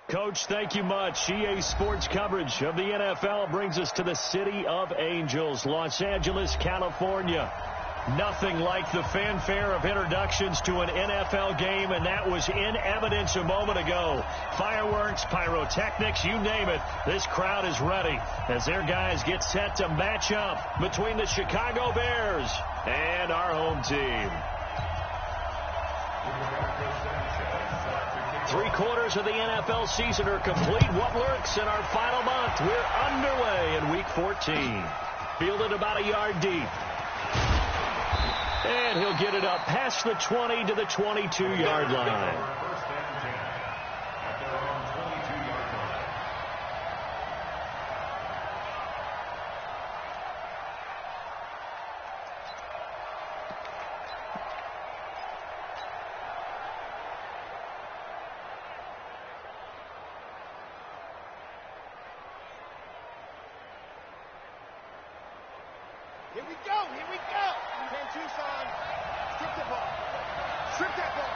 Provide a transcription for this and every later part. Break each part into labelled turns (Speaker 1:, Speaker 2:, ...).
Speaker 1: Coach, thank you much. EA Sports coverage of the NFL brings us to the City of Angels, Los Angeles, California. Nothing like the fanfare of introductions to an NFL game, and that was in evidence a moment ago. Fireworks, pyrotechnics, you name it. This crowd is ready as their guys get set to match up between the Chicago Bears and our home team. 3/4 of the NFL season are complete. What lurks in our final month? We're underway in Week 14. Fielded about a yard deep. And he'll get it up past the 20 to the 22-yard line.
Speaker 2: Here we go. Ken Tucson, strip the ball. Strip that ball.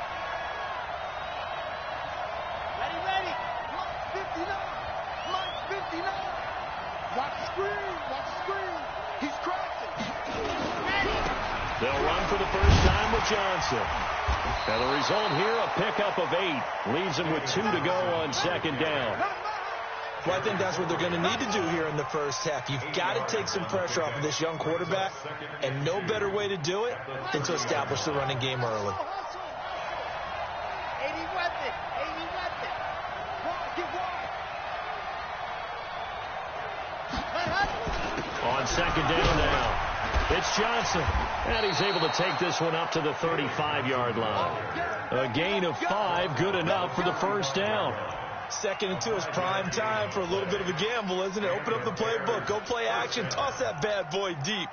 Speaker 2: Ready. Mark 59. Watch the screen. He's crashing. Ready.
Speaker 1: They'll run for the first time with Johnson. And the result here, a pickup of 8. Leaves him with 2 to go on second down.
Speaker 3: Well, I think that's what they're going to need to do here in the first half. You've got to take some pressure off of this young quarterback, and no better way to do it than to establish the running game early.
Speaker 2: 80 weapon.
Speaker 1: On second down now, it's Johnson. And he's able to take this one up to the 35-yard line. A gain of 5, good enough for the first down.
Speaker 3: 2nd and 2 is prime time for a little bit of a gamble, isn't it? Open up the playbook, go play action, toss that bad boy deep.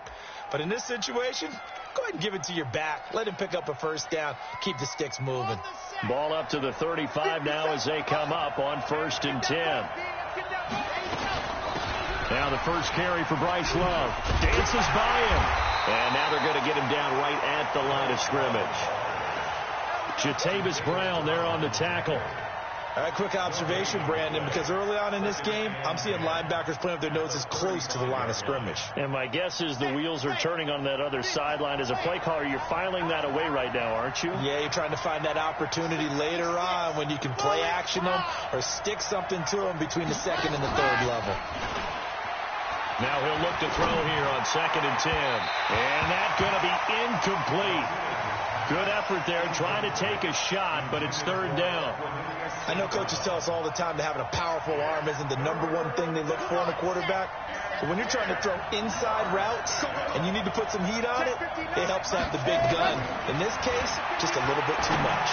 Speaker 3: But in this situation, go ahead and give it to your back. Let him pick up a first down. Keep the sticks moving.
Speaker 1: Ball up to the 35 now as they come up on 1st and 10. Now the first carry for Bryce Love. Dances by him. And now they're going to get him down right at the line of scrimmage. Jatavis Brown there on the tackle.
Speaker 3: All right, quick observation, Brandon, because early on in this game, I'm seeing linebackers playing with their noses close to the line of scrimmage.
Speaker 1: And my guess is the wheels are turning on that other sideline. As a play caller, you're filing that away right now, aren't you?
Speaker 3: Yeah, you're trying to find that opportunity later on when you can play action them or stick something to them between the 2nd and the 3rd level.
Speaker 1: Now he'll look to throw here on 2nd and 10. And that's going to be incomplete. Good effort there, trying to take a shot, but it's 3rd down.
Speaker 3: I know coaches tell us all the time that having a powerful arm isn't the #1 thing they look for in a quarterback. But when you're trying to throw inside routes and you need to put some heat on it, it helps to have the big gun. In this case, just a little bit too much.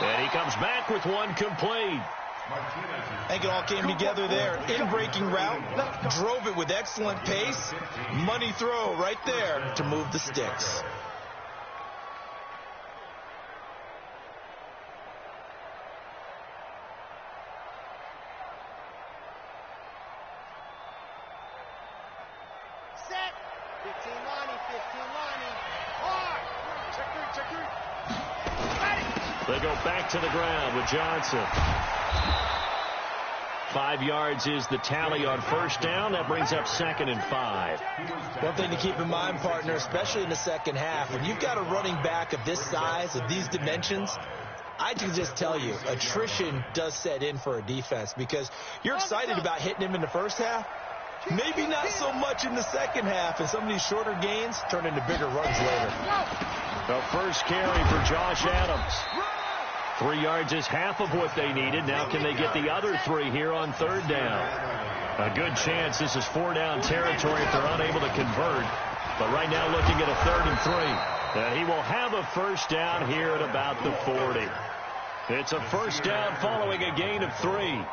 Speaker 1: And he comes back with one complete.
Speaker 3: I think it all came together there. In-breaking route, drove it with excellent pace. Money throw right there to move the sticks.
Speaker 2: Set. 15 Lonnie. Hard. Check three. Ready.
Speaker 1: They go back to the ground with Johnson. 5 yards is the tally on first down. That brings up 2nd and 5.
Speaker 3: One thing to keep in mind, partner, especially in the second half, when you've got a running back of this size, of these dimensions, I can just tell you, attrition does set in for a defense because you're excited about hitting him in the first half. Maybe not so much in the second half, and some of these shorter gains turn into bigger runs later.
Speaker 1: The first carry for Josh Adams. 3 yards is half of what they needed. Now can they get the other 3 here on 3rd down? A good chance this is 4-down territory if they're unable to convert. But right now looking at a 3rd and 3. And he will have a first down here at about the 40. It's a first down following a gain of 3.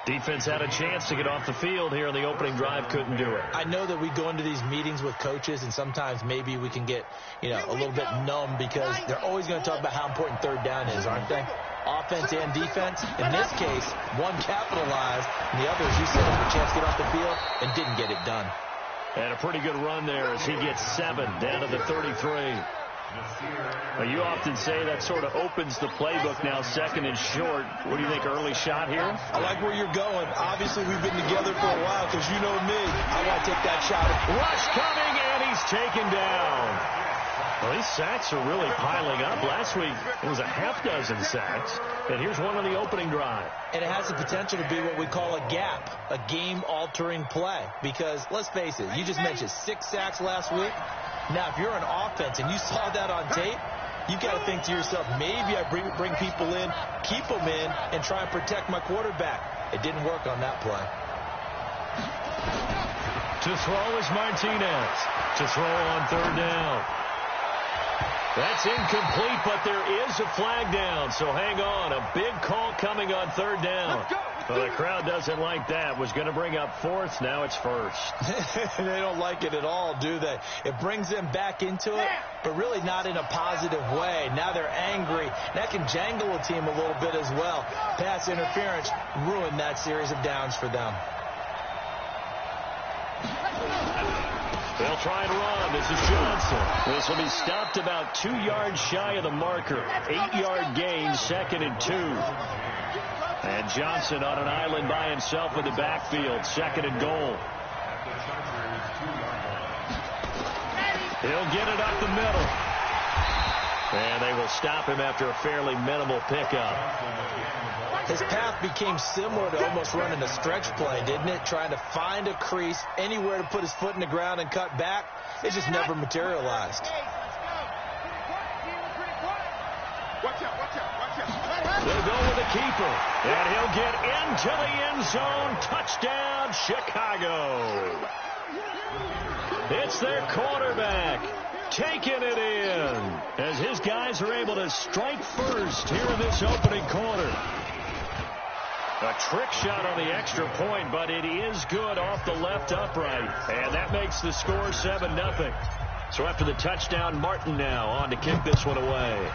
Speaker 1: Defense had a chance to get off the field here in the opening drive, couldn't do it.
Speaker 3: I know that we go into these meetings with coaches, and sometimes maybe we can get, a little bit numb because they're always going to talk about how important 3rd down is, aren't they? Offense and defense. In this case, one capitalized, and the other, as you said, had a chance to get off the field and didn't get it done.
Speaker 1: And a pretty good run there as he gets 7 down to the 33. Well, you often say that sort of opens the playbook now, second and short. What do you think, early shot here?
Speaker 3: I like where you're going. Obviously, we've been together for a while because you know me. I want to take that shot.
Speaker 1: Rush coming, and he's taken down. Well, these sacks are really piling up. Last week, it was a half-dozen sacks. And here's one on the opening drive.
Speaker 3: And it has the potential to be what we call a gap, a game-altering play. Because, let's face it, you just mentioned 6 sacks last week. Now, if you're an offense and you saw that on tape, you've got to think to yourself, maybe I bring people in, keep them in, and try and protect my quarterback. It didn't work on that play.
Speaker 1: To throw is Martinez. To throw on third down. That's incomplete, but there is a flag down, so hang on. A big call coming on third down. Well, the crowd doesn't like that. Was going to bring up fourth. Now it's first.
Speaker 3: They don't like it at all, do they? It brings them back into it, but really not in a positive way. Now they're angry. That can jangle a team a little bit as well. Pass interference ruined that series of downs for them.
Speaker 1: They'll try and run. This is Johnson. This will be stopped about 2 yards shy of the marker. 8-yard gain, second and 2. And Johnson on an island by himself in the backfield, second and goal. He'll get it up the middle. And they will stop him after a fairly minimal pickup.
Speaker 3: His path became similar to almost running a stretch play, didn't it? Trying to find a crease, anywhere to put his foot in the ground and cut back. It just never materialized.
Speaker 2: Watch out, watch out, watch out.
Speaker 1: They'll go with the keeper. And he'll get into the end zone. Touchdown, Chicago. It's their quarterback taking it in as his guys are able to strike first here in this opening quarter. A trick shot on the extra point, but it is good off the left upright. And that makes the score 7-0. So after the touchdown, Martin now on to kick this one away.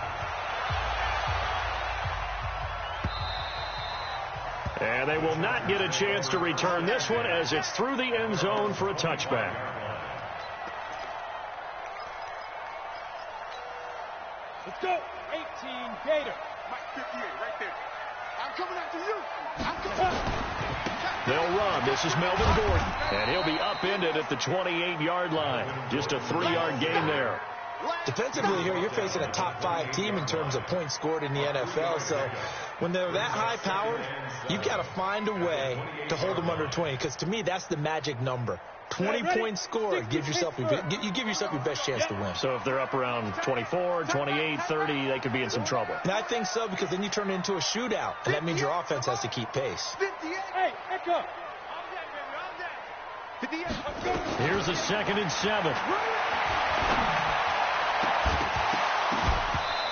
Speaker 1: And they will not get a chance to return this one as it's through the end zone for a touchback.
Speaker 2: Let's go. 18, Gator. Mike 58, right there. I'm coming after you. I'm coming.
Speaker 1: They'll run. This is Melvin Gordon. And he'll be upended at the 28-yard line. Just a 3-yard gain there.
Speaker 3: Defensively here, you're facing a top 5 team in terms of points scored in the NFL. So when they're that high powered, you've got to find a way to hold them under 20. Because to me, that's the magic number. 20 points scored gives yourself you give yourself your best chance to win.
Speaker 1: So if they're up around 24, 28, 30, they could be in some trouble.
Speaker 3: And I think so, because then you turn it into a shootout, and that means your offense has to keep pace.
Speaker 2: 58. Hey, echo.
Speaker 1: Here's a 2nd and 7.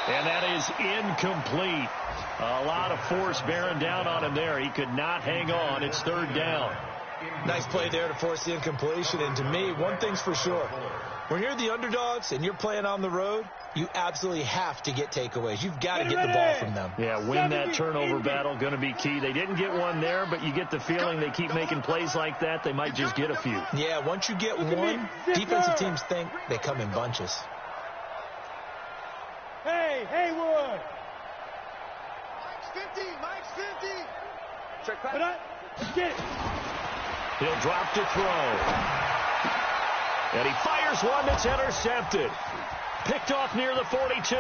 Speaker 1: And that is incomplete. A lot of force bearing down on him there. He could not hang on. It's 3rd down.
Speaker 3: Nice play there to force the incompletion. And to me, one thing's for sure. When you're the underdogs and you're playing on the road, you absolutely have to get takeaways. You've got to get the ball from them.
Speaker 1: Yeah, win that turnover battle, going to be key. They didn't get one there, but you get the feeling they keep making plays like that, they might just get a few.
Speaker 3: Yeah, once you get one, defensive teams think they come in bunches.
Speaker 2: Hey, Haywood. Mike's 50, Mike's 50. Check back. Get it.
Speaker 1: He'll drop to throw. And he fires one that's intercepted. Picked off near the 42.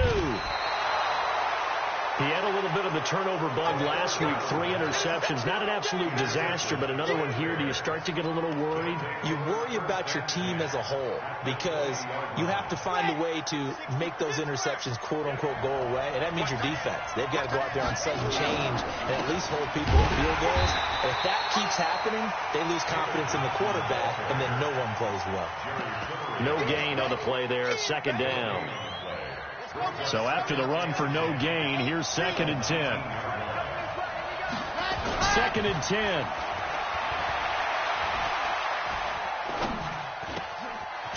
Speaker 1: He had a little bit of the turnover bug last week. 3 interceptions. Not an absolute disaster, but another one here. Do you start to get a little worried?
Speaker 3: You worry about your team as a whole because you have to find a way to make those interceptions, quote-unquote, go away, and that means your defense. They've got to go out there on sudden change and at least hold people to field goals. And if that keeps happening, they lose confidence in the quarterback, and then no one plays well.
Speaker 1: No gain on the play there. 2nd down. So after the run for no gain, here's 2nd and 10. 2nd and 10.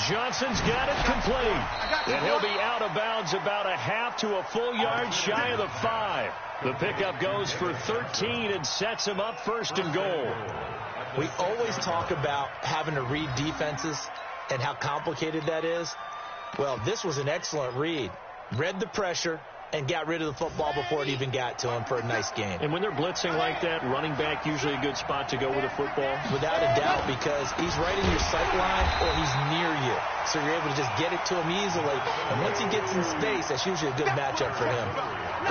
Speaker 1: Johnson's got it complete. And he'll be out of bounds about a half to a full yard shy of the 5. The pickup goes for 13 and sets him up 1st and goal.
Speaker 3: We always talk about having to read defenses and how complicated that is. Well, this was an excellent read. Read the pressure and got rid of the football before it even got to him for a nice gain.
Speaker 1: And when they're blitzing like that, running back usually a good spot to go with a football?
Speaker 3: Without a doubt, because he's right in your sight line or he's near you. So you're able to just get it to him easily. And once he gets in space, that's usually a good matchup for him.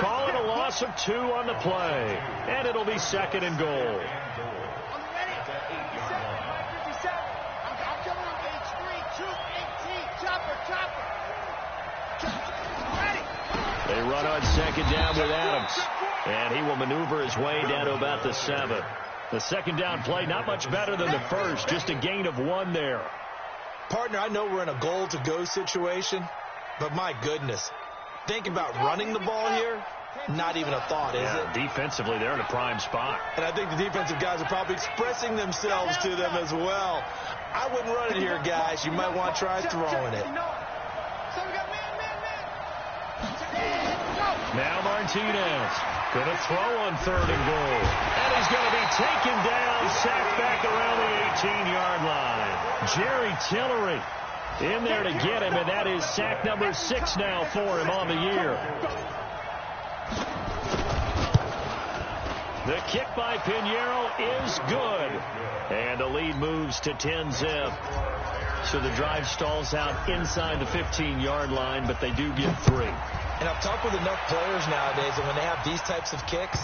Speaker 1: Call it a loss of 2 on the play. And it'll be 2nd and goal. They run on 2nd down with Adams. And he will maneuver his way down to about the 7. The 2nd down play, not much better than the first. Just a gain of 1 there.
Speaker 3: Partner, I know we're in a goal-to-go situation, but my goodness. Think about running the ball here. Not even a thought, is it?
Speaker 1: Defensively, they're in a prime spot.
Speaker 3: And I think the defensive guys are probably expressing themselves to them as well. I wouldn't run it here, guys. You might want to try throwing it.
Speaker 1: Now Martinez going to throw on 3rd and goal. And he's going to be taken down, sacked back around the 18-yard line. Jerry Tillery in there to get him, and that is sack number 6 now for him on the year. The kick by Pinheiro is good. And the lead moves to 10-zip. So the drive stalls out inside the 15-yard line, but they do get 3.
Speaker 3: And I've talked with enough players nowadays that when they have these types of kicks,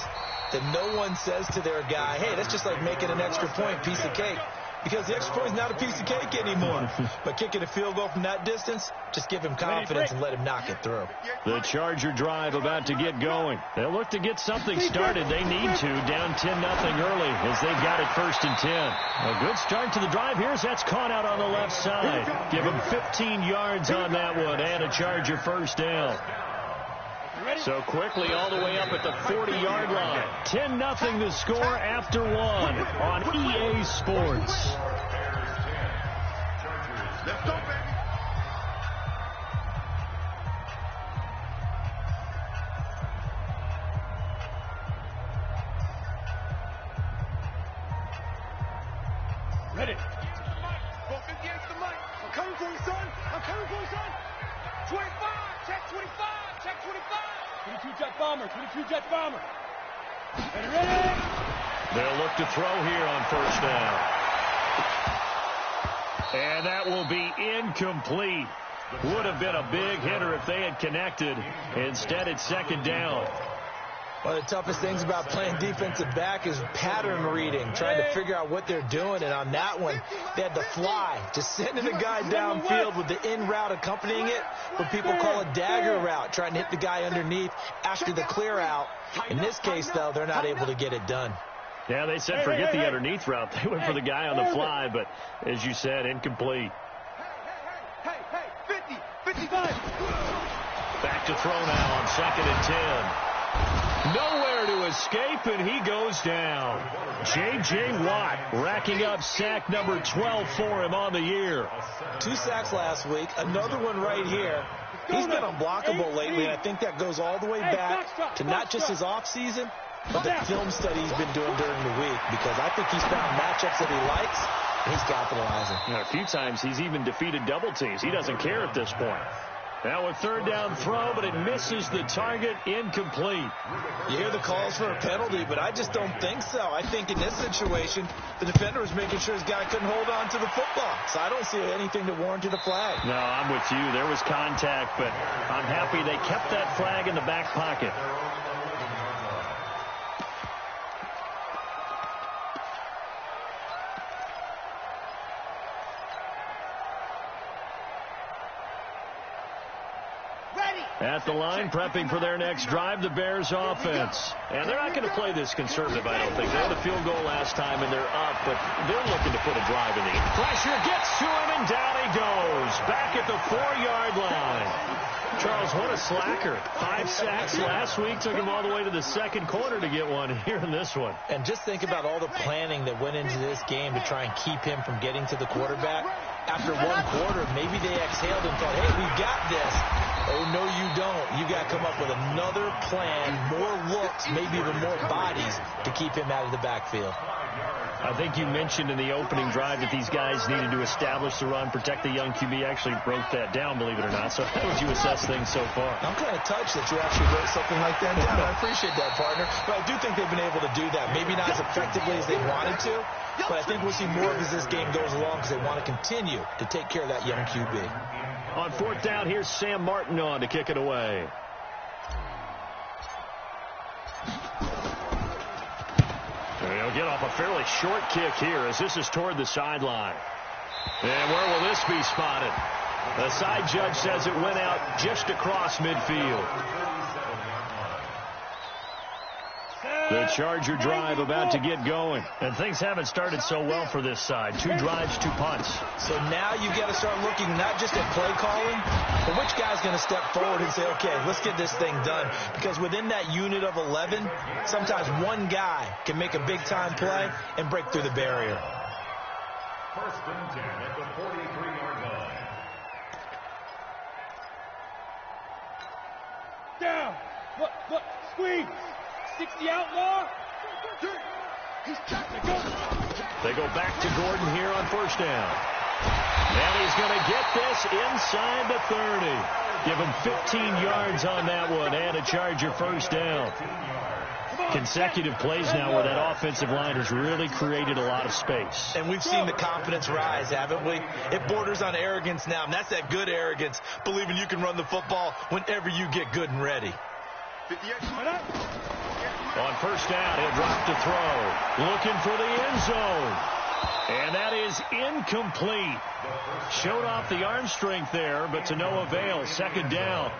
Speaker 3: that no one says to their guy, hey, that's just like making an extra point, piece of cake. Because the extra point is not a piece of cake anymore. But kicking a field goal from that distance, just give him confidence and let him knock it through.
Speaker 1: The Charger drive about to get going. They'll look to get something started. They need to. Down 10-0 early as they've got it 1st and 10. A good start to the drive here as that's caught out on the left side. Give him 15 yards on that one and a Charger 1st down. So quickly all the way up at the 40-yard line. 10-0 the score after 1 on EA Sports.
Speaker 2: Let's go, baby. Ready. Both against the mic. I'm coming for you, son. I'm coming for you, son. 25. Check 25. Check 25. 22 Jet Bomber. 22 Jet Bomber. Ready.
Speaker 1: They'll look to throw here on 1st down. And that will be incomplete. Would have been a big hitter if they had connected. Instead, it's 2nd down.
Speaker 3: One of the toughest things about playing defensive back is pattern reading, trying to figure out what they're doing. And on that one, they had the fly, just sending a guy downfield with the in route accompanying it, what people call a dagger route, trying to hit the guy underneath after the clear out. In this case, though, they're not able to get it done.
Speaker 1: Yeah, they said forget the underneath route. They went for the guy on the fly, but as you said, incomplete.
Speaker 2: Hey, 50, 55.
Speaker 1: Back to throw now on 2nd and 10. Nowhere to escape, and he goes down. J.J. Watt racking up sack number 12 for him on the year.
Speaker 3: 2 sacks last week, another one right here. He's been unblockable lately, and I think that goes all the way back to not just his offseason, but the film study he's been doing during the week, because I think he's found matchups that he likes, and he's capitalizing.
Speaker 1: A few times he's even defeated double teams. He doesn't care at this point. Now a 3rd down throw, but it misses the target, incomplete.
Speaker 3: You hear the calls for a penalty, but I just don't think so. I think in this situation, the defender was making sure his guy couldn't hold on to the football. So I don't see anything to warranted a flag.
Speaker 1: No, I'm with you. There was contact, but I'm happy they kept that flag in the back pocket. At the line, prepping for their next drive, the Bears offense. And they're not going to play this conservative, I don't think. They had a field goal last time, and they're up, but they're looking to put a drive in the end. Pressure gets to him, and down he goes. Back at the 4-yard line. Charles, what a slacker. 5 sacks last week. Took him all the way to the 2nd quarter to get one here in this one.
Speaker 3: And just think about all the planning that went into this game to try and keep him from getting to the quarterback. After 1 quarter, maybe they exhaled and thought, hey, we've got this. Oh, no, you don't. You got to come up with another plan, more looks, maybe even more bodies to keep him out of the backfield.
Speaker 1: I think you mentioned in the opening drive that these guys needed to establish the run, protect the young QB. Actually wrote that down, believe it or not. So how would you assess things so far?
Speaker 3: I'm kind of touched that you actually wrote something like that down. I appreciate that, partner. But I do think they've been able to do that. Maybe not as effectively as they wanted to, but I think we'll see more of as this game goes along because they want to continue to take care of that young QB.
Speaker 1: On fourth down, here's Sam Martin on to kick it away. He'll get off a fairly short kick here as this is toward the sideline. And where will this be spotted? The side judge says it went out just across midfield. The Charger drive about to get going. And things haven't started so well for this side. 2 drives, 2 punts.
Speaker 3: So now you've got to start looking not just at play calling, but which guy's going to step forward and say, okay, let's get this thing done. Because within that unit of 11, sometimes one guy can make a big-time play and break through the barrier.
Speaker 4: First and 10 at the 43-yard line.
Speaker 2: Down. Look, squeeze. 60 outlaw.
Speaker 1: They go back to Gordon here on first down. And he's going to get this inside the 30. Give him 15 yards on that one and a Charger first down. Consecutive plays now where that offensive line has really created a lot of space.
Speaker 3: And we've seen the confidence rise, haven't we? It borders on arrogance now, and that's that good arrogance, believing you can run the football whenever you get good and ready.
Speaker 1: On first down, he'll drop to throw. Looking for the end zone. And that is incomplete. Showed off the arm strength there, but to no avail. Second down.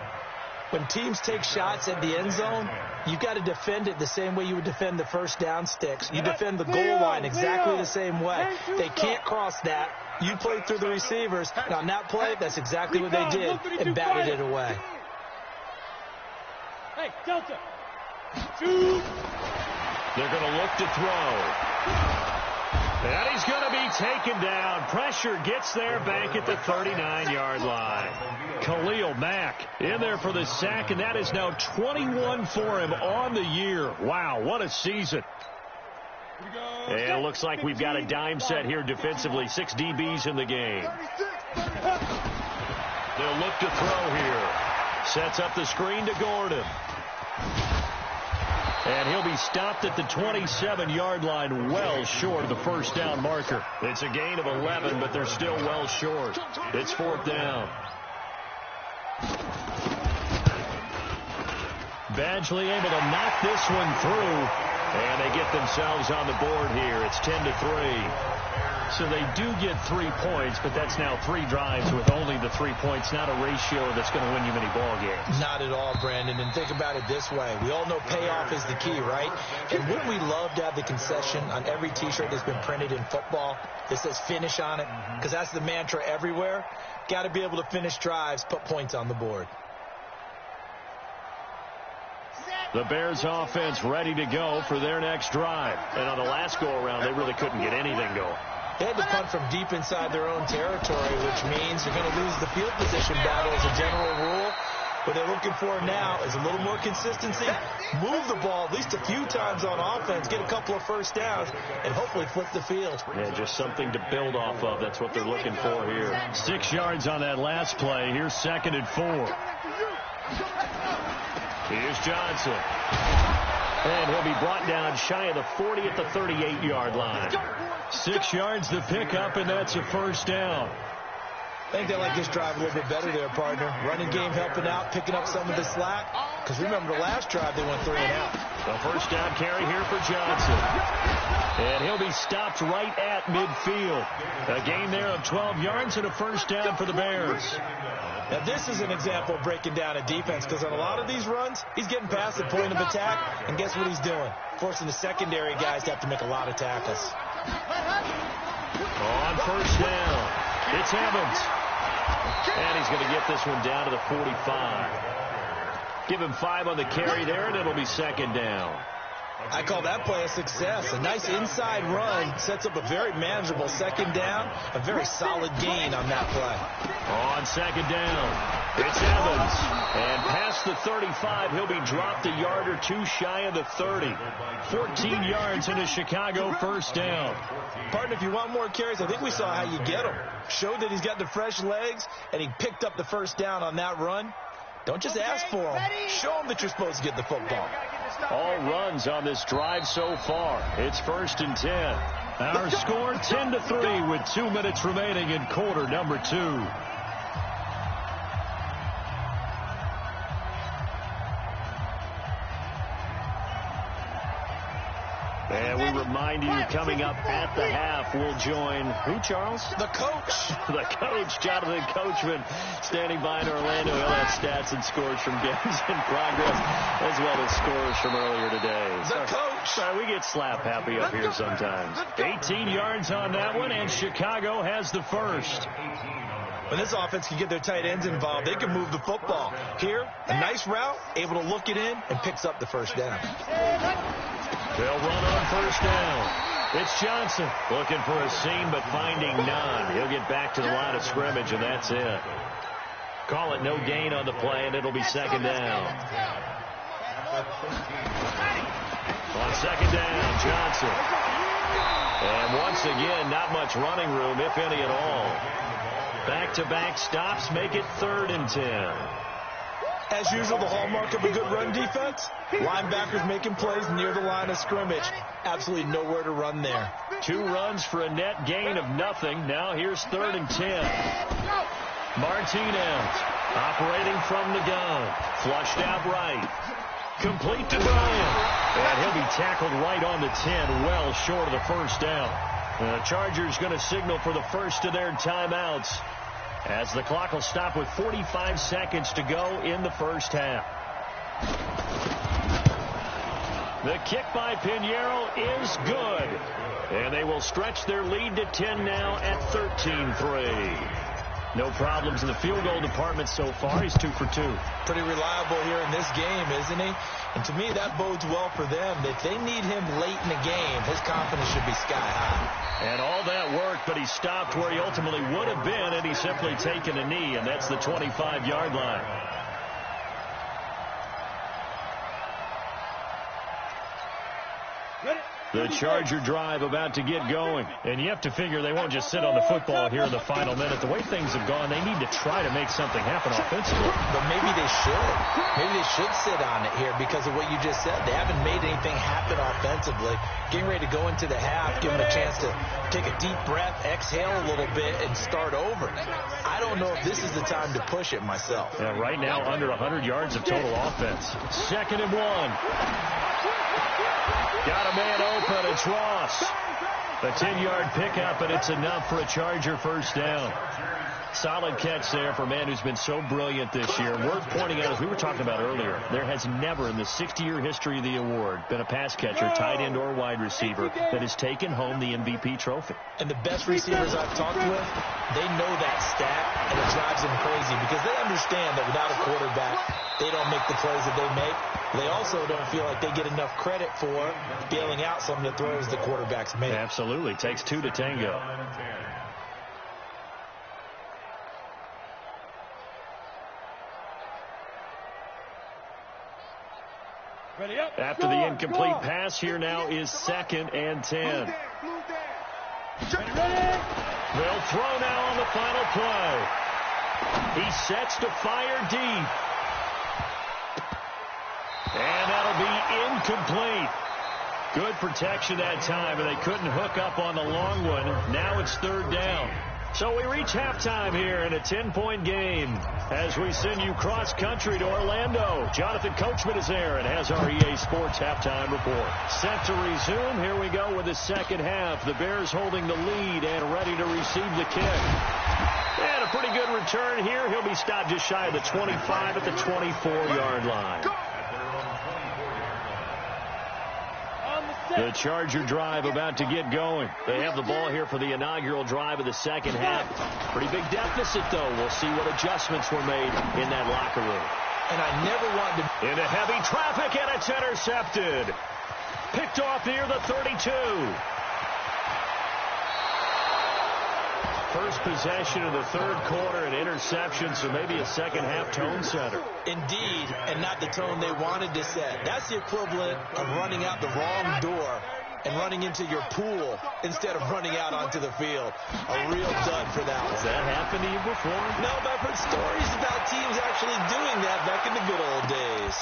Speaker 3: When teams take shots at the end zone, you've got to defend it the same way you would defend the first down sticks. You defend the goal line exactly the same way. They can't cross that. You play through the receivers. And on that play, that's exactly what they did and batted it away.
Speaker 2: Hey, Delta. 2.
Speaker 1: They're going to look to throw. And he's going to be taken down. Pressure gets there back at the 39-yard line. Khalil Mack in there for the sack, and that is now 21 for him on the year. Wow, what a season. And it looks like we've got a dime set here defensively. 6 DBs in the game. They'll look to throw here. Sets up the screen to Gordon. And he'll be stopped at the 27-yard line, well short of the first down marker. It's a gain of 11, but they're still well short. It's fourth down. Badgley able to knock this one through, and they get themselves on the board here. It's 10-3. So they do get 3 points, but that's now 3 drives with only the 3 points, not a ratio that's going to win you many ball games.
Speaker 3: Not at all, Brandon. And think about it this way. We all know payoff is the key, right? And wouldn't we love to have the concession on every T-shirt that's been printed in football that says finish on it? Because that's the mantra everywhere. Got to be able to finish drives, put points on the board.
Speaker 1: The Bears offense ready to go for their next drive. And on the last go-around, they really couldn't get anything going.
Speaker 3: They had to punt from deep inside their own territory, which means you're going to lose the field position battle as a general rule. What they're looking for now is a little more consistency, move the ball at least a few times on offense, get a couple of first downs, and hopefully flip the field.
Speaker 1: Yeah, just something to build off of. That's what they're looking for here. 6 yards on that last play. Here's 2nd and 4. Here's Johnson. And he'll be brought down shy of the 40 at the 38-yard line. 6 yards to pick up, and that's a first down.
Speaker 3: I think they like this drive a little bit better there, partner. Running game helping out, picking up some of the slack. Because remember, the last drive they went 3 and out.
Speaker 1: A first down carry here for Johnson. And he'll be stopped right at midfield. A gain there of 12 yards and a first down for the Bears.
Speaker 3: Now, this is an example of breaking down a defense, because on a lot of these runs, he's getting past the point of attack, and guess what he's doing? Forcing the secondary guys to have to make a lot of tackles.
Speaker 1: On first down, it's Evans. And he's going to get this one down to the 45. Give him 5 on the carry there, and it'll be 2nd down.
Speaker 3: I call that play a success. A nice inside run sets up a very manageable 2nd down. A very solid gain on that play.
Speaker 1: On 2nd down, It's Evans. And past the 35, he'll be dropped a yard or two shy of the 30. 14 yards in a Chicago first down.
Speaker 3: Partner, if you want more carries, I think we saw how you get them. Showed that he's got the fresh legs, and he picked up the first down on that run. Don't just ask for them. Show them that you're supposed to get the football.
Speaker 1: All runs on this drive so far. It's 1st and 10. Our score 10-3 with 2 minutes remaining in quarter number 2. And we remind you, coming up at the half, we'll join who, Charles?
Speaker 3: The coach.
Speaker 1: The coach, Jonathan Coachman, standing by in Orlando. He'll have stats and scores from games in progress, as well as scores from earlier today.
Speaker 3: The coach.
Speaker 1: Sorry, we get slap happy up here sometimes. 18 yards on that one, and Chicago has the first.
Speaker 3: When this offense can get their tight ends involved, they can move the football. Here, a nice route, able to look it in, and picks up the first down.
Speaker 1: They'll run on first down. It's Johnson looking for a seam, but finding none. He'll get back to the line of scrimmage, and that's it. Call it no gain on the play, and it'll be second down. On second down, Johnson. And once again, not much running room, if any at all. Back-to-back stops make it 3rd and 10.
Speaker 3: As usual, the hallmark of a good run defense, linebackers making plays near the line of scrimmage. Absolutely nowhere to run there.
Speaker 1: 2 runs for a net gain of nothing. Now here's 3rd and 10. Martinez operating from the gun. Flushed out right. Complete to Bryant. And he'll be tackled right on the 10, well short of the first down. The Chargers going to signal for the first of their timeouts, as the clock will stop with 45 seconds to go in the first half. The kick by Pinheiro is good. And they will stretch their lead to 10 now at 13-3. No problems in the field goal department so far. He's 2 for 2.
Speaker 3: Pretty reliable here in this game, isn't he? And to me, that bodes well for them. If they need him late in the game, his confidence should be sky high.
Speaker 1: And all that work, but he stopped where he ultimately would have been, and he's simply taken a knee, and that's the 25-yard line. The Charger drive about to get going. And you have to figure they won't just sit on the football here in the final minute. The way things have gone, they need to try to make something happen offensively.
Speaker 3: But maybe they should. Maybe they should sit on it here because of what you just said. They haven't made anything happen offensively. Getting ready to go into the half, give them a chance to take a deep breath, exhale a little bit, and start over. I don't know if this is the time to push it myself.
Speaker 1: Yeah, right now, under 100 yards of total offense. 2nd and 1. Got a man open. It's Ross. A 10-yard pickup, and it's enough for a Charger first down. Solid catch there for a man who's been so brilliant this year. Worth pointing out, as we were talking about earlier, there has never in the 60-year history of the award been a pass catcher, tight end, or wide receiver that has taken home the MVP trophy.
Speaker 3: And the best receivers I've talked with, they know that stat, and it drives them crazy because they understand that without a quarterback, they don't make the plays that they make. They also don't feel like they get enough credit for bailing out some of the throws the quarterbacks make.
Speaker 1: Absolutely. Takes 2 to tango. After the incomplete pass, here now is 2nd and 10. They'll throw now on the final play. He sets to fire deep. And that'll be incomplete. Good protection that time, and they couldn't hook up on the long one. Now it's 3rd down. So we reach halftime here in a 10-point game as we send you cross-country to Orlando. Jonathan Coachman is there and has our EA Sports halftime report. Set to resume. Here we go with the second half. The Bears holding the lead and ready to receive the kick. And a pretty good return here. He'll be stopped just shy of the 25 at the 24-yard line. The Charger drive about to get going. They have the ball here for the inaugural drive of the second half. Pretty big deficit, though. We'll see what adjustments were made in that locker room.
Speaker 3: And I never wanted to...
Speaker 1: Into heavy traffic, and it's intercepted. Picked off near the 32. first possession of the third quarter, an interception, so maybe a second-half tone setter.
Speaker 3: Indeed, and not the tone they wanted to set. That's the equivalent of running out the wrong door and running into your pool instead of running out onto the field. A real dud for that one.
Speaker 1: Has that happened to you before?
Speaker 3: No, but I've heard stories about teams actually doing that back in the good old days.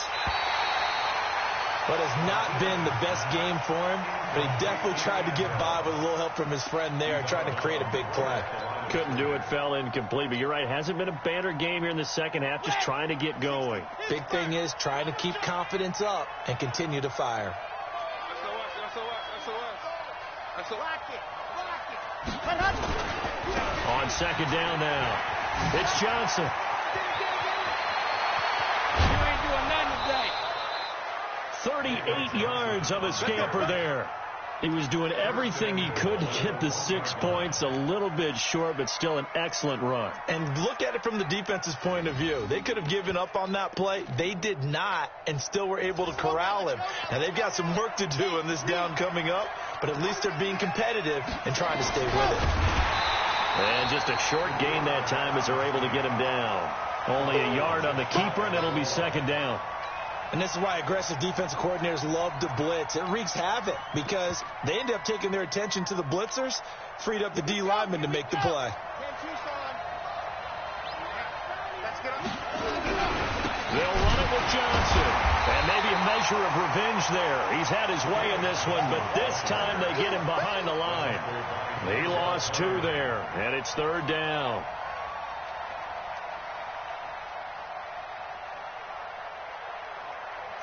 Speaker 3: But has not been the best game for him, but he definitely tried to get by with a little help from his friend there, trying to create a big play.
Speaker 1: Couldn't do it, fell incomplete, but you're right, hasn't been a banner game here in the second half, just trying to get going.
Speaker 3: Big thing is trying to keep confidence up and continue to fire.
Speaker 1: On second down now, it's Johnson.
Speaker 2: You ain't doing nothing today.
Speaker 1: 38 yards on the scamper there. He was doing everything he could to get the 6 points, a little bit short, but still an excellent run.
Speaker 3: And look at it from the defense's point of view. They could have given up on that play. They did not, and still were able to corral him. Now, they've got some work to do in this down coming up, but at least they're being competitive and trying to stay with it.
Speaker 1: And just a short gain that time as they're able to get him down. Only a yard on the keeper, and it'll be second down.
Speaker 3: And this is why aggressive defensive coordinators love to blitz. It wreaks havoc because they end up taking their attention to the blitzers, freed up the D lineman to make the play.
Speaker 1: They'll run it with Johnson. And maybe a measure of revenge there. He's had his way in this one, but this time they get him behind the line. He lost 2 there, and it's third down.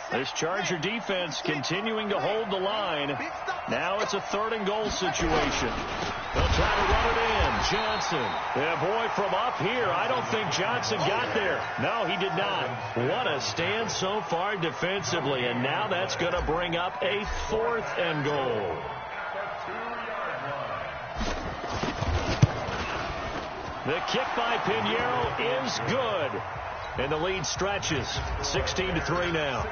Speaker 1: This Charger defense continuing to hold the line. Now it's a 3rd and goal situation. They'll try to run it in. Johnson. Yeah, boy, from up here, I don't think Johnson got there. No, he did not. What a stand so far defensively, and now that's going to bring up a 4th and goal. The kick by Pinheiro is good. And the lead stretches 16-3 now.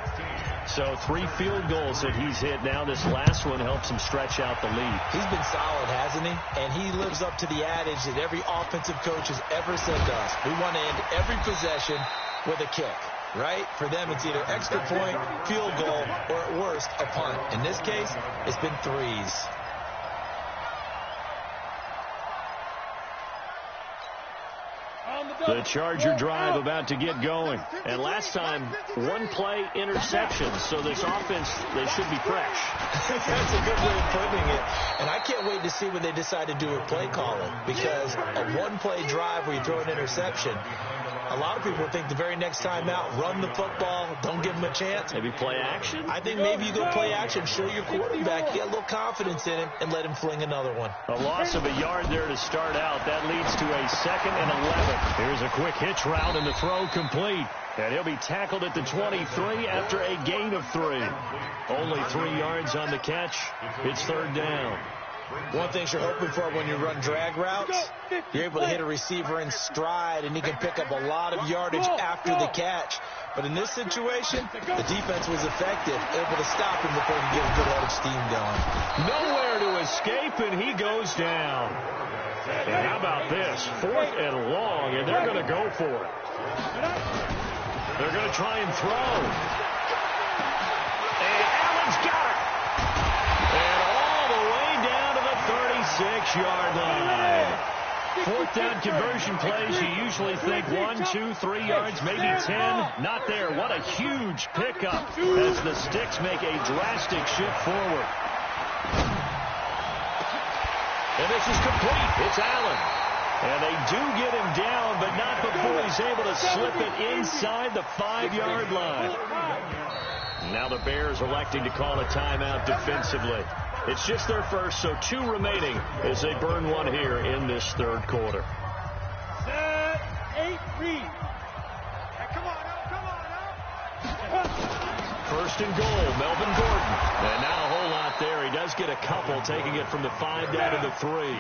Speaker 1: So 3 field goals that he's hit now. This last one helps him stretch out the lead.
Speaker 3: He's been solid, hasn't he? And he lives up to the adage that every offensive coach has ever said to us. We want to end every possession with a kick, right? For them, it's either extra point, field goal, or at worst, a punt. In this case, it's been 3s.
Speaker 1: The Charger drive about to get going. And last time, 1 play interception. So this offense, they should be fresh.
Speaker 3: That's a good way of putting it. And I can't wait to see what they decide to do with play calling. Because a 1-play drive where you throw an interception, a lot of people think the very next time out, run the football, don't give them a chance.
Speaker 1: Maybe play action?
Speaker 3: I think maybe you go play action, show your quarterback, get a little confidence in him, and let him fling another one.
Speaker 1: A loss of a yard there to start out. That leads to a 2nd and 11. Here's a quick hitch route and the throw complete. And he'll be tackled at the 23 after a gain of 3. Only 3 yards on the catch. It's third down.
Speaker 3: One thing you're hoping for when you run drag routes, you're able to hit a receiver in stride, and he can pick up a lot of yardage after the catch. But in this situation, the defense was effective, able to stop him before he could get a good load of steam going.
Speaker 1: Nowhere to escape, and he goes down. And how about this? 4th and long, and they're going to go for it. They're going to try and throw. And Allen's got it. And all the way down to the 36-yard line. 4th down conversion plays, you usually think 1, 2, 3 yards, maybe 10. Not there. What a huge pickup as the Sticks make a drastic shift forward. And this is complete. It's Allen. And they do get him down, but not before he's able to slip it inside the 5-yard line. Now the Bears electing to call a timeout defensively. It's just their first, so 2 remaining as they burn 1 here in this third quarter.
Speaker 2: Set, 8, read. Come on now.
Speaker 1: 1st and goal, Melvin Gordon. And not a whole lot there. He does get a couple, taking it from the 5 down to the 3.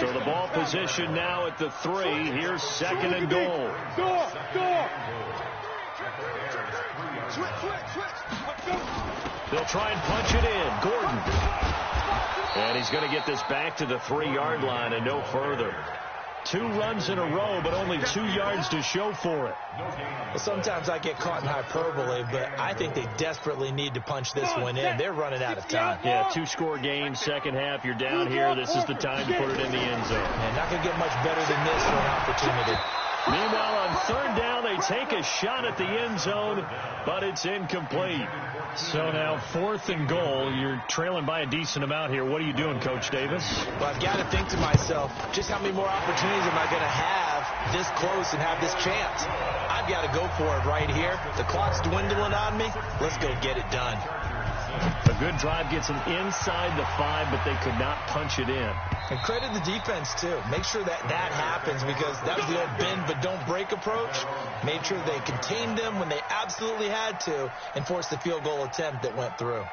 Speaker 1: So the ball position now at the 3. Here's 2nd and goal. They'll try and punch it in. Gordon. And he's going to get this back to the 3-yard line and no further. 2 runs in a row, but only 2 yards to show for it.
Speaker 3: Well, sometimes I get caught in hyperbole, but I think they desperately need to punch this one in. They're running out of time.
Speaker 1: Yeah, 2-score game, second half. You're down here. This is the time to put it in the end zone.
Speaker 3: Man, not going to get much better than this for an opportunity.
Speaker 1: Meanwhile, on third down, they take a shot at the end zone, but it's incomplete. So now 4th and goal. You're trailing by a decent amount here. What are you doing, Coach Davis?
Speaker 3: Well, I've got to think to myself, just how many more opportunities am I going to have this close and have this chance? I've got to go for it right here. The clock's dwindling on me. Let's go get it done.
Speaker 1: A good drive gets them inside the 5, but they could not punch it in.
Speaker 3: And credit the defense, too. Make sure that happens, because that was the old bend but don't break approach. Made sure they contained them when they absolutely had to and forced the field goal attempt that went through.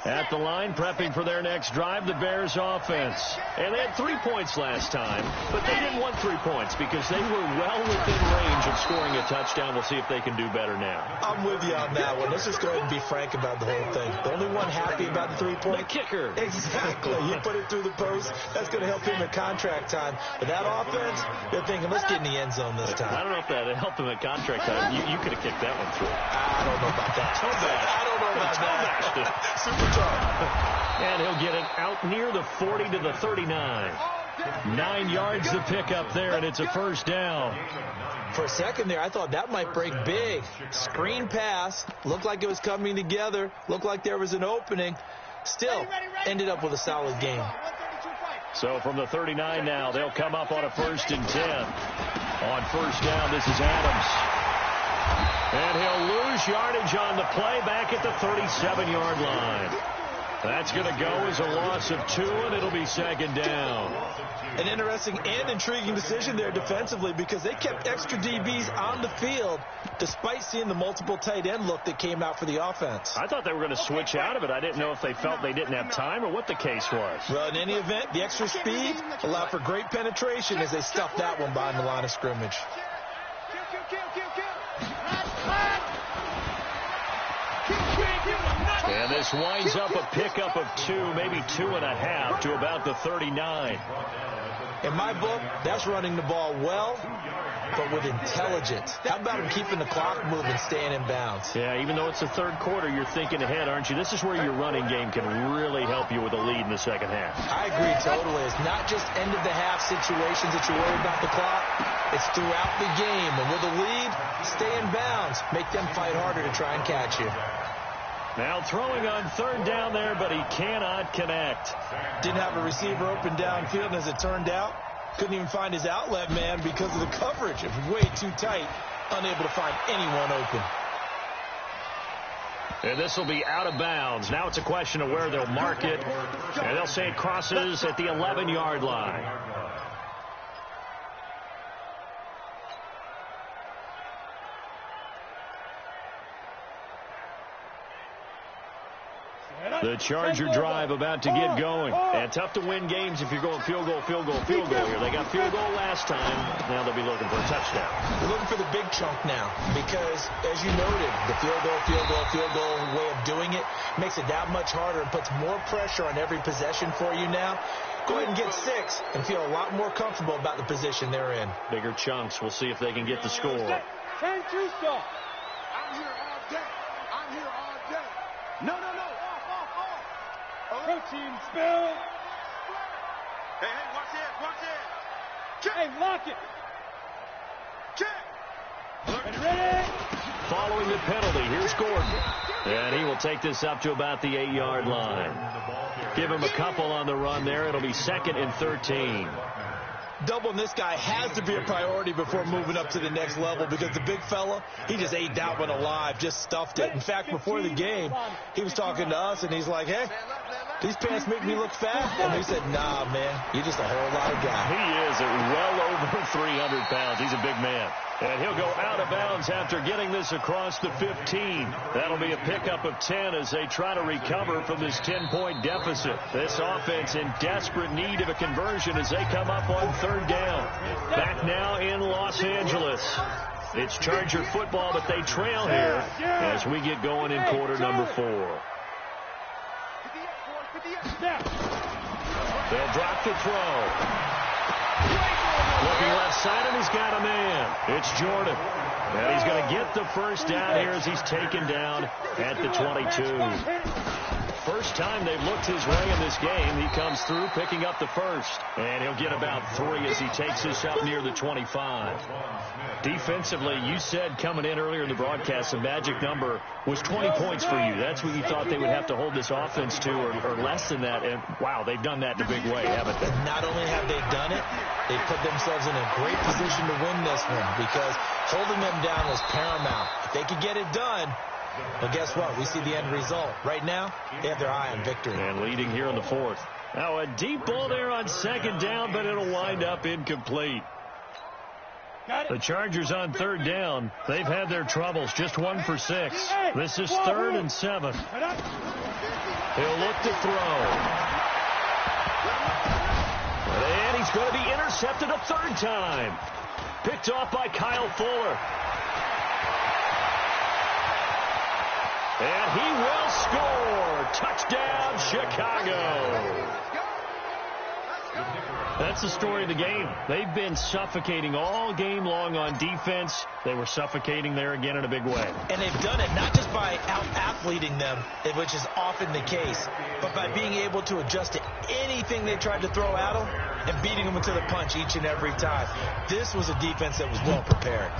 Speaker 1: At the line, prepping for their next drive, the Bears offense. And they had 3 points last time, but they didn't want 3 points because they were well within range of scoring a touchdown. We'll see if they can do better now.
Speaker 3: I'm with you on that one. Let's just go ahead and be frank about the whole thing. The only one happy about the 3-point?
Speaker 1: The kicker.
Speaker 3: Exactly. You put it through the post. That's going to help him at contract time. But that offense, they're thinking, let's get in the end zone this time.
Speaker 1: I don't know if that helped him at contract time. You could have kicked that one through.
Speaker 3: I don't know about that. I don't know about that. Super tough.
Speaker 1: And he'll get it out near the 40 to the 39. 9 yards to pick up there, and it's a first down.
Speaker 3: For a second there, I thought that might break big. Screen pass. Looked like it was coming together. Looked like there was an opening. Still, ended up with a solid game.
Speaker 1: So from the 39 now, they'll come up on a 1st and 10. On first down, this is Adams. And he'll lose yardage on the play back at the 37-yard line. That's going to go as a loss of 2, and it'll be second down.
Speaker 3: An interesting and intriguing decision there defensively, because they kept extra DBs on the field despite seeing the multiple tight end look that came out for the offense.
Speaker 1: I thought they were going to switch out of it. I didn't know if they felt they didn't have time or what the case was.
Speaker 3: Well, in any event, the extra speed allowed for great penetration as they stuffed that one behind the line of scrimmage.
Speaker 1: And this winds up a pickup of 2, maybe 2.5 to about the 39.
Speaker 3: In my book, that's running the ball well, but with intelligence. How about him keeping the clock moving, staying in bounds?
Speaker 1: Yeah, even though it's the third quarter, you're thinking ahead, aren't you? This is where your running game can really help you with a lead in the second half.
Speaker 3: I agree totally. It's not just end-of-the-half situations that you worry about the clock. It's throughout the game. And with a lead, stay in bounds. Make them fight harder to try and catch you.
Speaker 1: Now throwing on third down there, but he cannot connect.
Speaker 3: Didn't have a receiver open downfield, and as it turned out, couldn't even find his outlet man because of the coverage. It was way too tight, unable to find anyone open.
Speaker 1: And this will be out of bounds. Now it's a question of where they'll mark it, and they'll say it crosses at the 11-yard line. The Charger drive about to get going. And tough to win games if you're going field goal here. They got field goal last time. Now they'll be looking for a touchdown.
Speaker 3: They're looking for the big chunk now because, as you noted, the field goal way of doing it makes it that much harder and puts more pressure on every possession for you now. Go ahead and get 6 and feel a lot more comfortable about the position they're in.
Speaker 1: Bigger chunks. We'll see if they can get the score.
Speaker 2: I'm here all day. No. Protein spill. Hey, watch it. Check. Hey, lock it. Check. Ready?
Speaker 1: Following the penalty, here's Gordon. And he will take this up to about the 8-yard line. Give him a couple on the run there. It'll be 2nd and 13.
Speaker 3: Doubling this guy has to be a priority before moving up to the next level because the big fella, he just ate that one alive, just stuffed it. In fact, before the game, he was talking to us, and he's like, hey, these pants make me look fat. And he said, nah, man, you're just a whole lot of guy.
Speaker 1: He is at well over 300 pounds. He's a big man. And he'll go out of bounds after getting this across the 15. That'll be a pickup of 10 as they try to recover from this 10-point deficit. This offense in desperate need of a conversion as they come up on third down. Back now in Los Angeles. It's Charger football, but they trail here as we get going in quarter number 4. They'll drop the throw. Looking left side, and he's got a man. It's Jordan. And he's going to get the first down here as he's taken down at the 22. First time they've looked his way in this game. He comes through picking up the first. And he'll get about 3 as he takes this up near the 25. Defensively, you said coming in earlier in the broadcast, the magic number was 20 points for you. That's what you thought they would have to hold this offense to, or less than that. And, wow, they've done that in a big way, haven't they?
Speaker 3: Not only have they done it, they put themselves in a great position to win this one because holding them down was paramount. If they could get it done, well, guess what? We see the end result. Right now, they have their eye on victory.
Speaker 1: And leading here in the 4th. Now a deep ball there on second down, but it'll wind up incomplete. The Chargers on third down. They've had their troubles. Just 1 for 6. This is 3rd and 7. He'll look to throw. And he's going to be intercepted a 3rd time. Picked off by Kyle Fuller. And he will score. Touchdown, Chicago. That's the story of the game. They've been suffocating all game long on defense. They were suffocating there again in a big way.
Speaker 3: And they've done it not just by out-athleting them, which is often the case, but by being able to adjust to anything they tried to throw at them and beating them into the punch each and every time. This was a defense that was well prepared.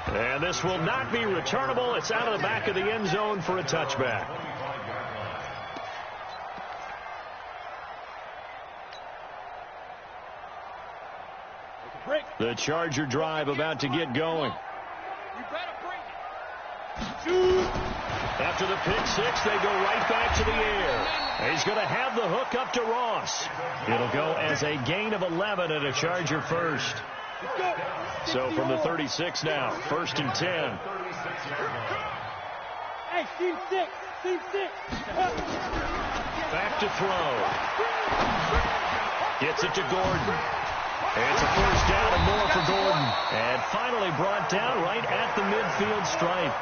Speaker 1: And this will not be returnable. It's out of the back of the end zone for a touchback. The Charger drive about to get going. After the pick 6, they go right back to the air. He's going to have the hook up to Ross. It'll go as a gain of 11 and a Charger first. So from the 36 now, 1st and 10.
Speaker 2: Hey, team 6. Team 6.
Speaker 1: Back to throw. Gets it to Gordon. It's a first down and more for Gordon. And finally brought down right at the midfield stripe.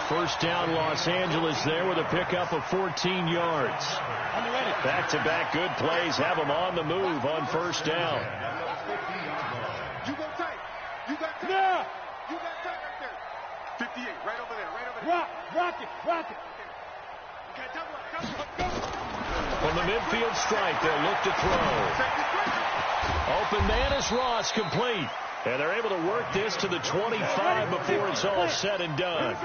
Speaker 1: First down Los Angeles there with a pickup of 14 yards. Back-to-back good plays have them on the move on first down.
Speaker 2: You go tight. You got tight. Yeah. You got tight right there. 58, right over there, right over there. Rock it. Okay, go.
Speaker 1: From the midfield stripe, they'll look to throw. Open man is Ross, complete. And they're able to work this to the 25 before it's all said and done.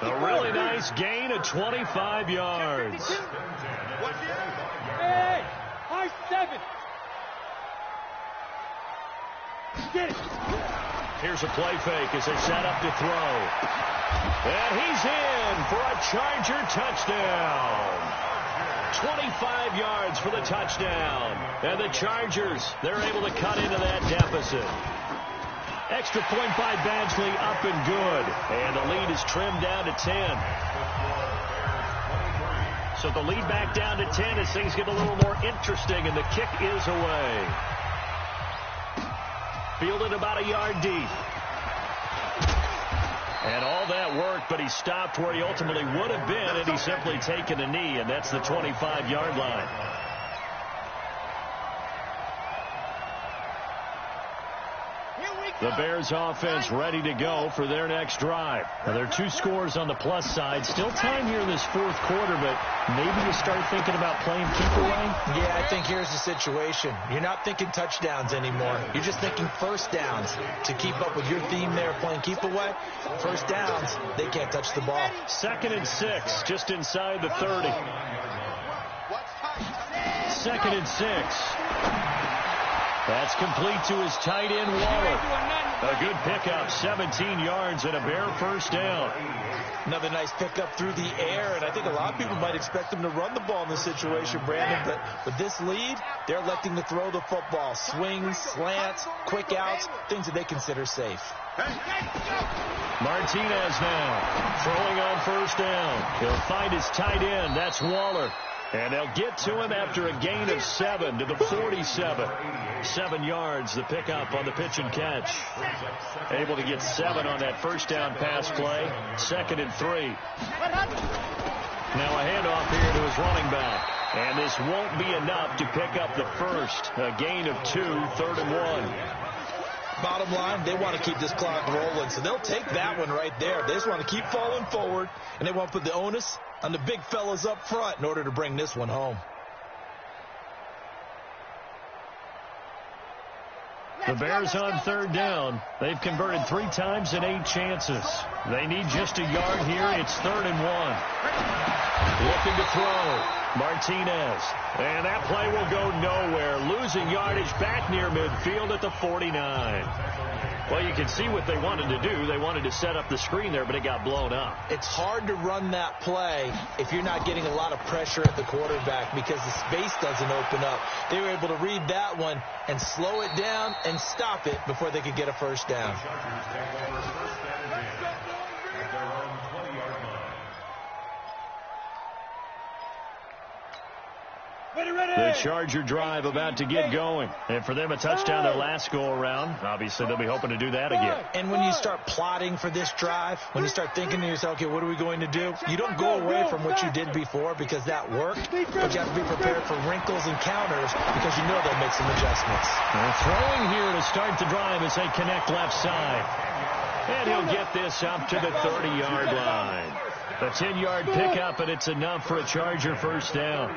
Speaker 1: A really nice gain of 25 yards.
Speaker 2: Hey, high 7. Get it.
Speaker 1: Here's a play fake as they set up to throw. And he's in for a Charger touchdown. 25 yards for the touchdown. And the Chargers, they're able to cut into that deficit. Extra point by Badgley, up and good. And the lead is trimmed down to 10. So the lead back down to 10 as things get a little more interesting, and the kick is away. Fielded about a yard deep. And all that worked, but he stopped where he ultimately would have been, and he's simply taken a knee, and that's the 25-yard line. The Bears offense ready to go for their next drive. Now, there are 2 scores on the plus side. Still time here in this 4th quarter, but maybe you start thinking about playing keep away?
Speaker 3: Yeah, I think here's the situation. You're not thinking touchdowns anymore. You're just thinking first downs. To keep up with your theme there, playing keep away, first downs, they can't touch the ball.
Speaker 1: 2nd and 6, just inside the 30. 2nd and 6. That's complete to his tight end, Waller. A good pickup, 17 yards and a Bear first down.
Speaker 3: Another nice pickup through the air, and I think a lot of people might expect him to run the ball in this situation, Brandon, but with this lead, they're electing to throw the football. Swings, slants, quick outs, things that they consider safe.
Speaker 1: Martinez now throwing on first down. He'll find his tight end. That's Waller. And they'll get to him after a gain of 7 to the 47. 7 yards, the pickup on the pitch and catch. Able to get 7 on that first down pass play. 2nd and 3. Now a handoff here to his running back. And this won't be enough to pick up the first. A gain of 2, 3rd and 1.
Speaker 3: Bottom line, they want to keep this clock rolling, so they'll take that one right there. They just want to keep falling forward, and they want to put the onus on the big fellas up front in order to bring this one home.
Speaker 1: The Bears on 3rd down. They've converted 3 times in 8 chances. They need just a yard here. It's 3rd and 1. Looking to throw. Martinez. And that play will go nowhere. Losing yardage back near midfield at the 49. Well, you can see what they wanted to do. They wanted to set up the screen there, but it got blown up.
Speaker 3: It's hard to run that play if you're not getting a lot of pressure at the quarterback because the space doesn't open up. They were able to read that one and slow it down and stop it before they could get a first down.
Speaker 1: The Charger drive about to get going. And for them, a touchdown their last go-around. Obviously, they'll be hoping to do that again.
Speaker 3: And when you start plotting for this drive, when you start thinking to yourself, okay, what are we going to do? You don't go away from what you did before because that worked, but you have to be prepared for wrinkles and counters because you know they'll make some adjustments.
Speaker 1: They're throwing here to start the drive as they connect left side. And he'll get this up to the 30-yard line. A 10-yard pickup, and it's enough for a Charger first down.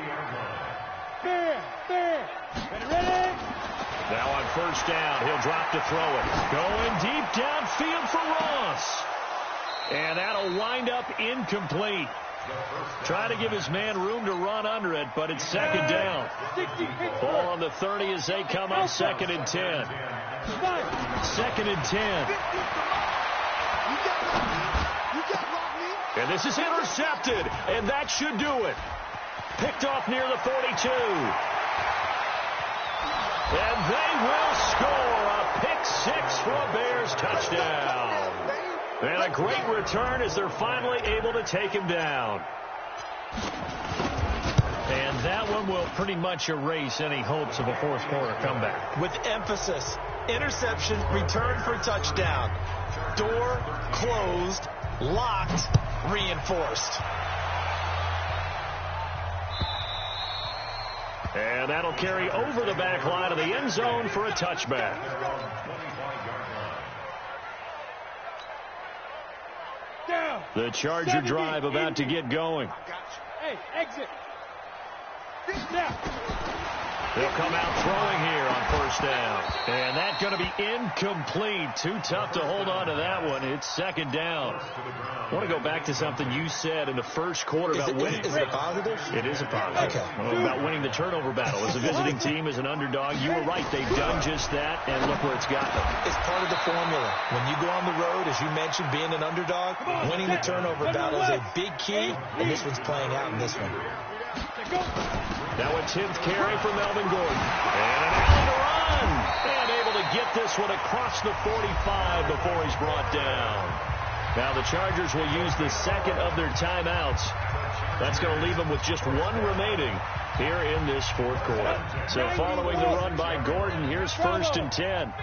Speaker 1: Now on first down, he'll drop to throw it. Going deep downfield for Ross. And that'll wind up incomplete. Trying to give his man room to run under it, but it's 2nd down. Ball on the 30 as they come up 2nd and 10. 2nd and 10. And this is intercepted, and that should do it. Picked off near the 42. And they will score a pick 6 for a Bears touchdown. And a great return as they're finally able to take him down. And that one will pretty much erase any hopes of a fourth quarter comeback.
Speaker 3: With emphasis, interception, return for touchdown. Door closed, locked, reinforced.
Speaker 1: And that'll carry over the back line of the end zone for a touchback. The Charger drive about to get going.
Speaker 2: Hey, exit.
Speaker 1: They'll come out throwing here on first down. And that's going to be incomplete. Too tough to hold on to that one. It's 2nd down. I want to go back to something you said in the first quarter about winning.
Speaker 3: Is it a positive?
Speaker 1: It is a positive.
Speaker 3: Okay.
Speaker 1: About winning the turnover battle. As a visiting team, as an underdog, you were right. They've done just that, and look where it's got them.
Speaker 3: It's part of the formula. When you go on the road, as you mentioned, being an underdog, winning the turnover battle is a big key, and this one's playing out in this one.
Speaker 1: Now a 10th carry for Melvin Gordon. And an alley to run. And able to get this one across the 45 before he's brought down. Now the Chargers will use the 2nd of their timeouts. That's going to leave them with just 1 remaining here in this 4th quarter. So following the run by Gordon, here's 1st and 10.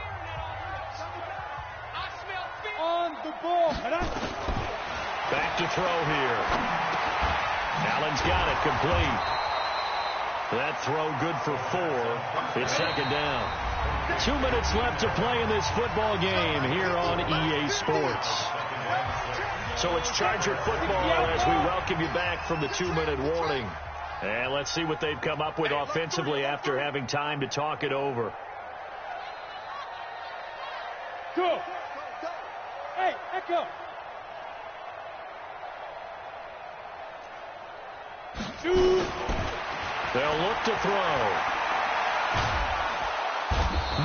Speaker 2: On the ball.
Speaker 1: Back to throw here. Allen's got it complete. That throw good for 4. It's 2nd down. 2 minutes left to play in this football game here on EA Sports. So it's Charger football as we welcome you back from the 2-minute warning. And let's see what they've come up with offensively after having time to talk it over.
Speaker 2: Go. Hey, Echo. Shoot.
Speaker 1: They'll look to throw.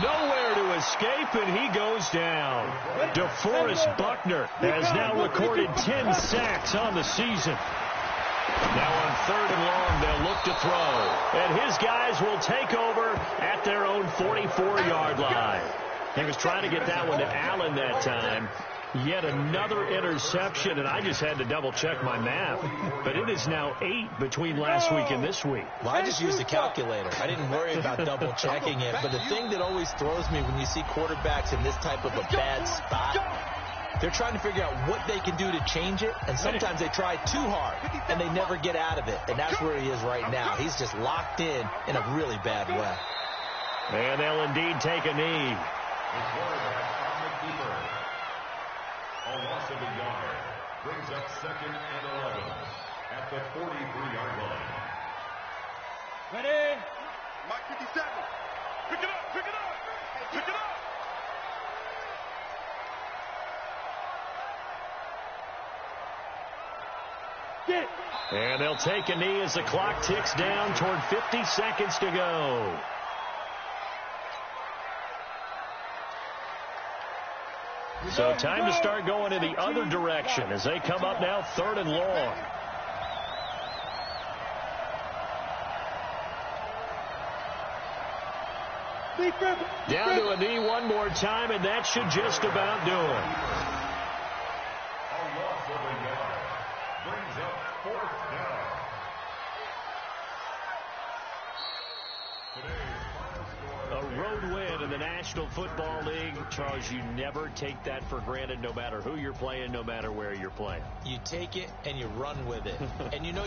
Speaker 1: Nowhere to escape, and he goes down. DeForest Buckner has now recorded 10 sacks on the season. Now on 3rd and long, they'll look to throw. And his guys will take over at their own 44-yard line. He was trying to get that one to Allen that time. Yet another interception, and I just had to double-check my math. But it is now 8 between last week and this week.
Speaker 3: Well, I just used a calculator. I didn't worry about double-checking it. But the thing that always throws me when you see quarterbacks in this type of a bad spot, they're trying to figure out what they can do to change it, and sometimes they try too hard, and they never get out of it. And that's where he is right now. He's just locked in a really bad way.
Speaker 1: And they'll indeed take a knee.
Speaker 4: The quarterback on the keeper. A loss of a yard brings up 2nd and 11 at the 43-yard line.
Speaker 2: Ready? Mike 57. Pick it up, pick it up, pick it up.
Speaker 1: And they'll take a knee as the clock ticks down toward 50 seconds to go. So time to start going in the other direction as they come up now 3rd and long. Down to a knee one more time, and that should just about do it.
Speaker 4: A loss of a yard brings up 4th down.
Speaker 1: A road win in the National Football League. Charles, you never take that for granted, no matter who you're playing, no matter where you're playing.
Speaker 3: You take it and you run with it. And you know